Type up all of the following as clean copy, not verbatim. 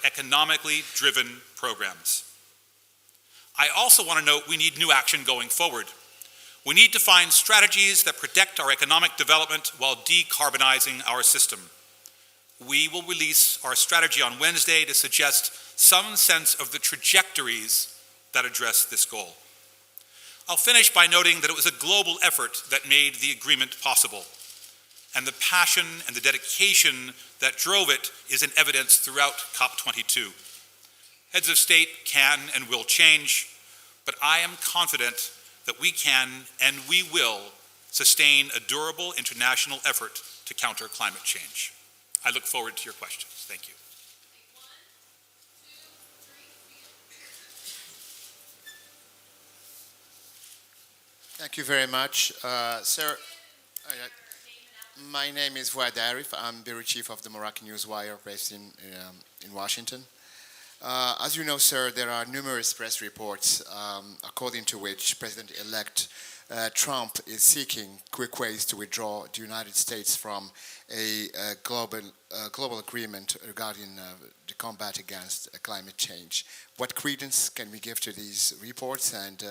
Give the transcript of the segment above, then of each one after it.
economically driven programs. I also want to note we need new action going forward. We need to find strategies that protect our economic development while decarbonizing our system. We will release our strategy on Wednesday to suggest some sense of the trajectories that address this goal. I'll finish by noting that it was a global effort that made the agreement possible, and the passion and the dedication that drove it is in evidence throughout COP22. Heads of state can and will change, but I am confident that we can and we will sustain a durable international effort to counter climate change. I look forward to your questions. Thank you. Thank you very much. Sir, my name is Fouad Arif. I'm Bureau Chief of the Moroccan Newswire based in Washington. As you know, sir, there are numerous press reports according to which President-elect Trump is seeking quick ways to withdraw the United States from a global agreement regarding the combat against climate change. What credence can we give to these reports, and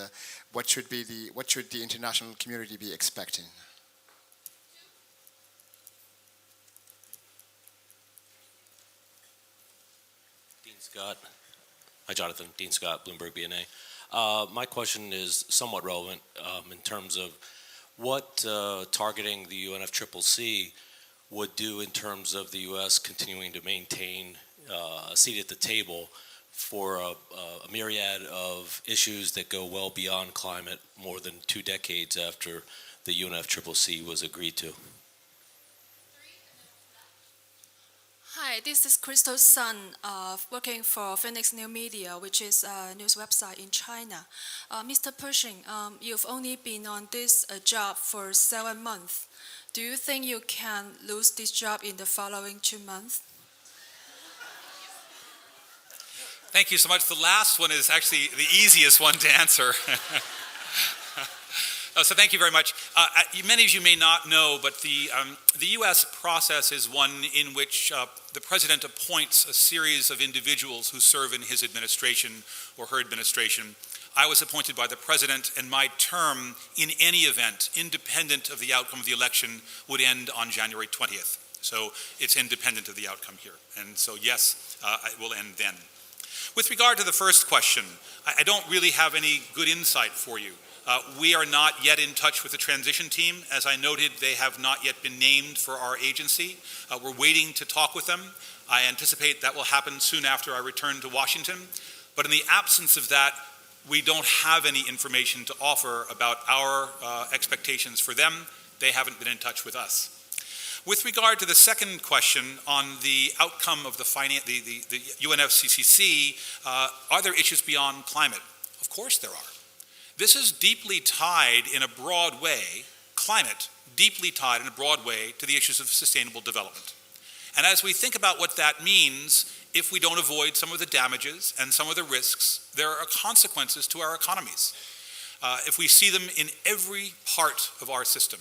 what should the international community be expecting? Dean Scott. Hi, Jonathan. Dean Scott, Bloomberg BNA. My question is somewhat relevant in terms of what targeting the UNFCCC would do in terms of the U.S. continuing to maintain a seat at the table for a myriad of issues that go well beyond climate more than 2 decades after the UNFCCC was agreed to. Hi, this is Crystal Sun, working for Phoenix New Media, which is a news website in China. Mr. Pershing, you've only been on this job for 7 months. Do you think you can lose this job in the following 2 months? Thank you so much. The last one is actually the easiest one to answer. So thank you very much. Many of you may not know, but the U.S. process is one in which the president appoints a series of individuals who serve in his administration or her administration. I was appointed by the president, and my term, in any event, independent of the outcome of the election, would end on January 20th. So it's independent of the outcome here. And so yes, it will end then. With regard to the first question, I don't really have any good insight for you. We are not yet in touch with the transition team. As I noted, they have not yet been named for our agency. We're waiting to talk with them. I anticipate that will happen soon after I return to Washington. But in the absence of that, we don't have any information to offer about our expectations for them. They haven't been in touch with us. With regard to the second question on the outcome of the UNFCCC, are there issues beyond climate? Of course there are. This is deeply tied in a broad way, climate, deeply tied in a broad way to the issues of sustainable development. And as we think about what that means, if we don't avoid some of the damages and some of the risks, there are consequences to our economies. If we see them in every part of our system.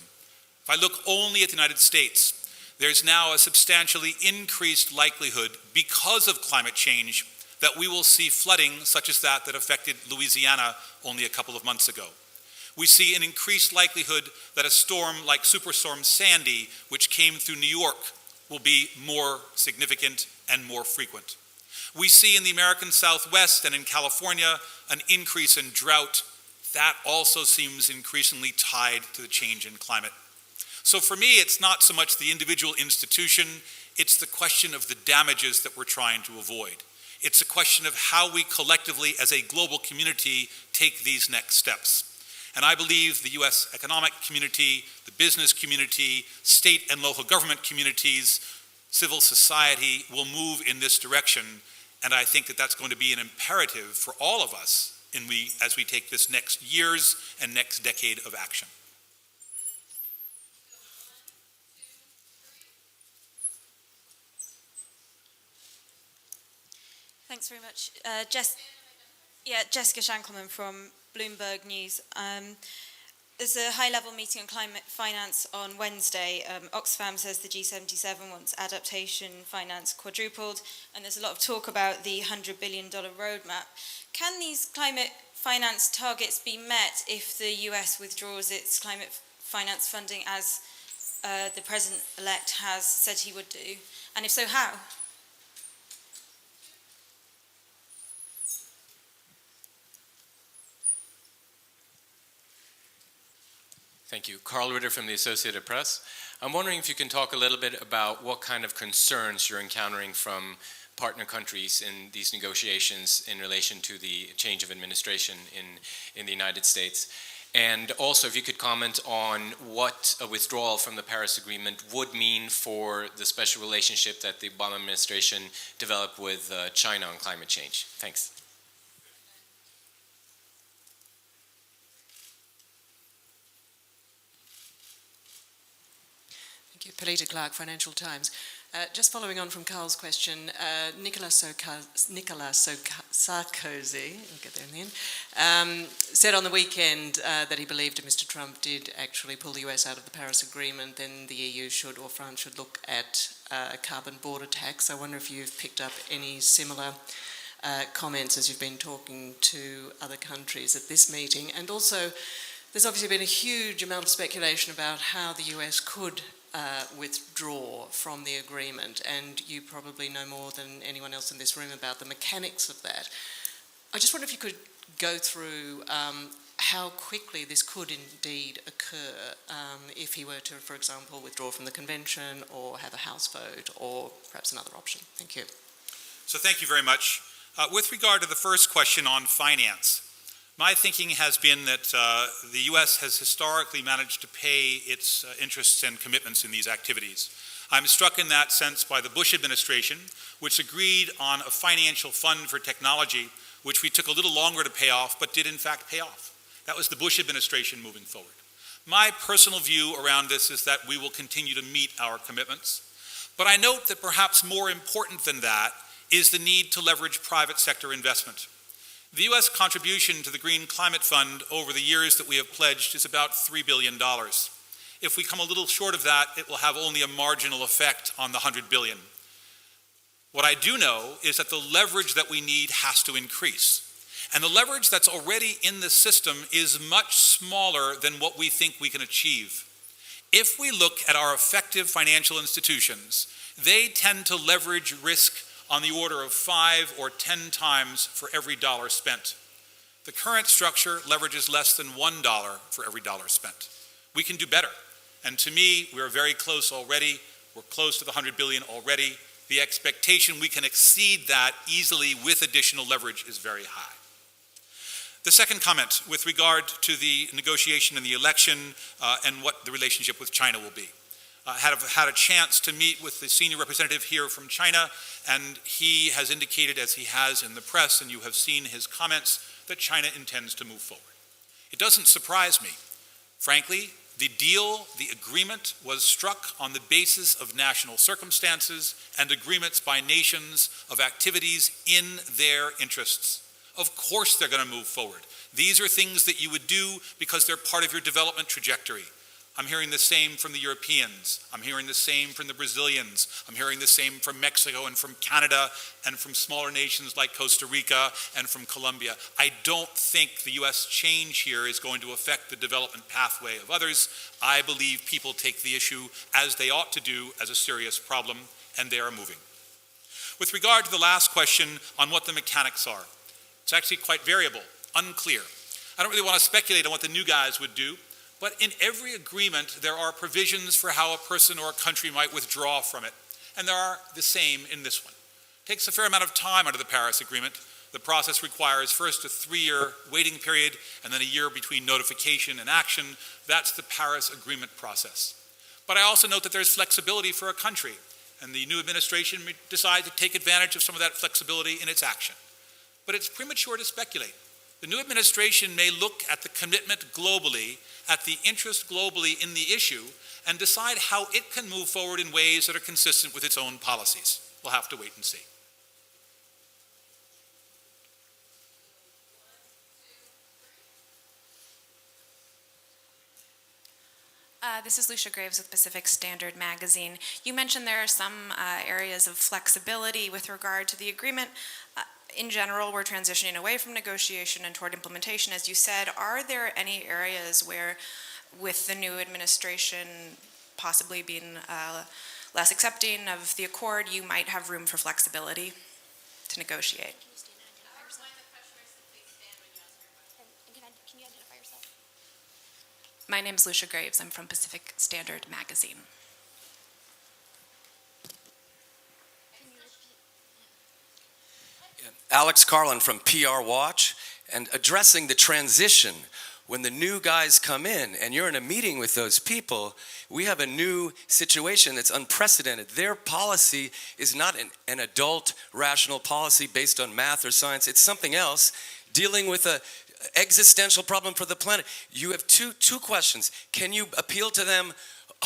If I look only at the United States, there's now a substantially increased likelihood because of climate change that we will see flooding such as that affected Louisiana only a couple of months ago. We see an increased likelihood that a storm like Superstorm Sandy, which came through New York, will be more significant and more frequent. We see in the American Southwest and in California an increase in drought. That also seems increasingly tied to the change in climate. So for me, it's not so much the individual institution, it's the question of the damages that we're trying to avoid. It's a question of how we collectively, as a global community, take these next steps. And I believe the U.S. economic community, the business community, state and local government communities, civil society will move in this direction. And I think that that's going to be an imperative for all of us as we take this next years and next decade of action. Thanks very much. Jessica Shankelman from Bloomberg News. there's a high-level meeting on climate finance on Wednesday. Oxfam says the G77 wants adaptation finance quadrupled, and there's a lot of talk about the $100 billion roadmap. Can these climate finance targets be met if the US withdraws its climate finance funding as the President-elect has said he would do? And if so, how? Thank you. Carl Ritter from the Associated Press. I'm wondering if you can talk a little bit about what kind of concerns you're encountering from partner countries in these negotiations in relation to the change of administration in the United States. And also, if you could comment on what a withdrawal from the Paris Agreement would mean for the special relationship that the Obama administration developed with China on climate change. Thanks. Thank you. Polita Clark, Financial Times. Just following on from Carl's question, Nicolas Sarkozy, I'll get there in the end, said on the weekend that he believed if Mr. Trump did actually pull the US out of the Paris Agreement, then the EU should, or France should, look at a carbon border tax. I wonder if you've picked up any similar comments as you've been talking to other countries at this meeting. And also, there's obviously been a huge amount of speculation about how the US could withdraw from the agreement, and you probably know more than anyone else in this room about the mechanics of that. I just wonder if you could go through how quickly this could indeed occur if he were to, for example, withdraw from the convention or have a House vote or perhaps another option. Thank you. So thank you very much. With regard to the first question on finance, my thinking has been that the U.S. has historically managed to pay its interests and commitments in these activities. I'm struck in that sense by the Bush administration, which agreed on a financial fund for technology, which we took a little longer to pay off, but did in fact pay off. That was the Bush administration moving forward. My personal view around this is that we will continue to meet our commitments, but I note that perhaps more important than that is the need to leverage private sector investment. The U.S. contribution to the Green Climate Fund over the years that we have pledged is about $3 billion. If we come a little short of that, it will have only a marginal effect on the $100 billion. What I do know is that the leverage that we need has to increase. And the leverage that's already in the system is much smaller than what we think we can achieve. If we look at our effective financial institutions, they tend to leverage risk on the order of 5 or 10 times for every dollar spent. The current structure leverages less than $1 for every dollar spent. We can do better. And to me, we're very close already. We're close to the $100 billion already. The expectation we can exceed that easily with additional leverage is very high. The second comment with regard to the negotiation and the election and what the relationship with China will be. I had a chance to meet with the senior representative here from China, and he has indicated, as he has in the press, and you have seen his comments, that China intends to move forward. It doesn't surprise me. Frankly, the deal, the agreement, was struck on the basis of national circumstances and agreements by nations of activities in their interests. Of course they're going to move forward. These are things that you would do because they're part of your development trajectory. I'm hearing the same from the Europeans. I'm hearing the same from the Brazilians. I'm hearing the same from Mexico and from Canada and from smaller nations like Costa Rica and from Colombia. I don't think the U.S. change here is going to affect the development pathway of others. I believe people take the issue, as they ought to do, as a serious problem, and they are moving. With regard to the last question on what the mechanics are, it's actually quite variable, unclear. I don't really want to speculate on what the new guys would do. But in every agreement, there are provisions for how a person or a country might withdraw from it. And there are the same in this one. It takes a fair amount of time under the Paris Agreement. The process requires first a 3-year waiting period and then a year between notification and action. That's the Paris Agreement process. But I also note that there's flexibility for a country, and the new administration may decide to take advantage of some of that flexibility in its action. But it's premature to speculate. The new administration may look at the commitment globally, at the interest globally in the issue, and decide how it can move forward in ways that are consistent with its own policies. We'll have to wait and see. This is Lucia Graves with Pacific Standard Magazine. You mentioned there are some areas of flexibility with regard to the agreement. In general, we're transitioning away from negotiation and toward implementation. As you said, are there any areas where, with the new administration possibly being less accepting of the accord, you might have room for flexibility to negotiate? My name is Lucia Graves. I'm from Pacific Standard Magazine. Alex Carlin from PR Watch, and addressing the transition. When the new guys come in and you're in a meeting with those people, we have a new situation that's unprecedented. Their policy is not an adult rational policy based on math or science. It's something else, dealing with a existential problem for the planet. You have two questions. Can you appeal to them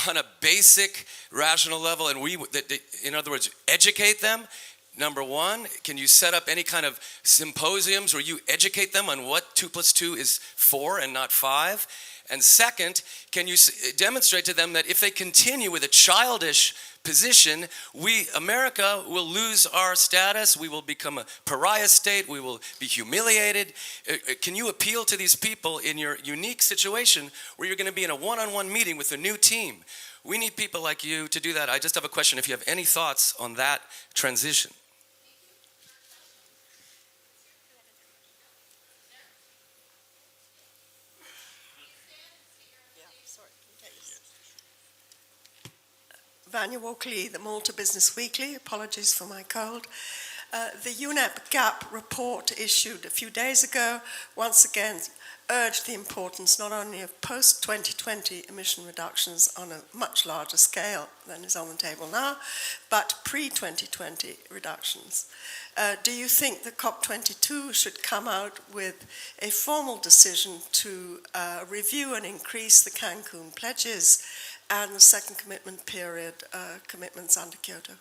on a basic rational level, and in other words, educate them? Number one, can you set up any kind of symposiums where you educate them on what 2 + 2 is 4 and not 5? And second, can you demonstrate to them that if they continue with a childish position, America will lose our status, we will become a pariah state, we will be humiliated? Can you appeal to these people in your unique situation where you're going to be in a one-on-one meeting with a new team? We need people like you to do that. I just have a question, if you have any thoughts on that transition. Vanya Walkley, the Malta Business Weekly. Apologies for my cold. The UNEP GAP report issued a few days ago once again urged the importance not only of post-2020 emission reductions on a much larger scale than is on the table now, but pre-2020 reductions. Do you think the COP22 should come out with a formal decision to review and increase the Cancun pledges and the second commitment period commitments under Kyoto?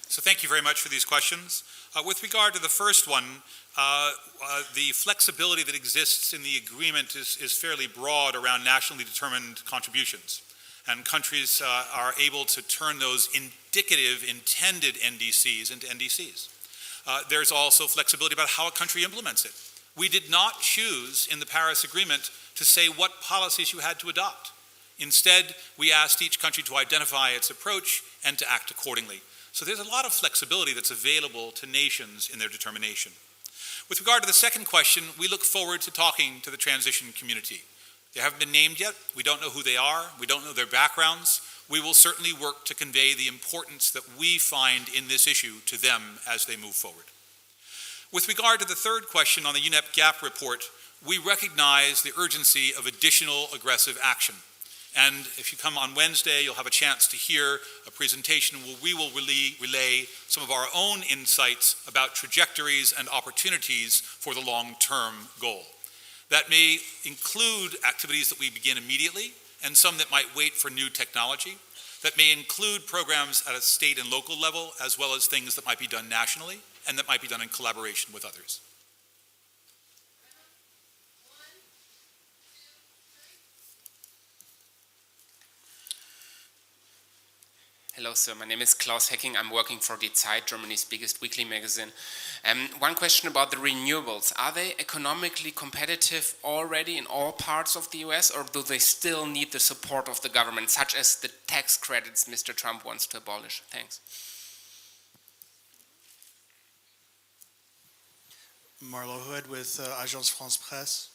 So thank you very much for these questions. With regard to the first one, the flexibility that exists in the agreement is fairly broad around nationally determined contributions. And countries are able to turn those indicative, intended NDCs into NDCs. There's also flexibility about how a country implements it. We did not choose in the Paris Agreement to say what policies you had to adopt. Instead, we asked each country to identify its approach and to act accordingly. So there's a lot of flexibility that's available to nations in their determination. With regard to the second question, we look forward to talking to the transition community. They haven't been named yet. We don't know who they are. We don't know their backgrounds. We will certainly work to convey the importance that we find in this issue to them as they move forward. With regard to the third question on the UNEP GAP report, we recognize the urgency of additional aggressive action. And if you come on Wednesday, you'll have a chance to hear a presentation where we will relay some of our own insights about trajectories and opportunities for the long-term goal. That may include activities that we begin immediately and some that might wait for new technology. That may include programs at a state and local level, as well as things that might be done nationally and that might be done in collaboration with others. Hello, sir. My name is Klaus Hecking. I'm working for Die Zeit, Germany's biggest weekly magazine. One question about the renewables. Are they economically competitive already in all parts of the US, or do they still need the support of the government, such as the tax credits Mr. Trump wants to abolish? Thanks. Marlo Hood with Agence France Presse.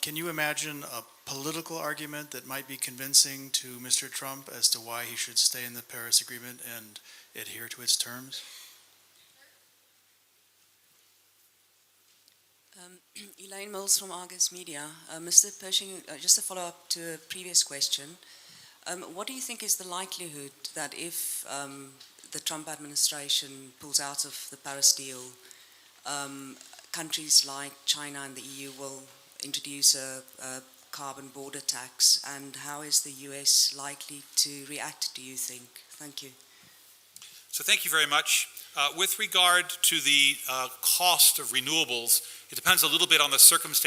Can you imagine a political argument that might be convincing to Mr. Trump as to why he should stay in the Paris Agreement and adhere to its terms? Elaine Mills from Argus Media. Mr. Pershing, just a follow-up to a previous question. What do you think is the likelihood that if the Trump administration pulls out of the Paris deal, countries like China and the EU will introduce a carbon border tax, and how is the US likely to react, do you think? Thank you. So thank you very much. With regard to the cost of renewables, it depends a little bit on the circumstance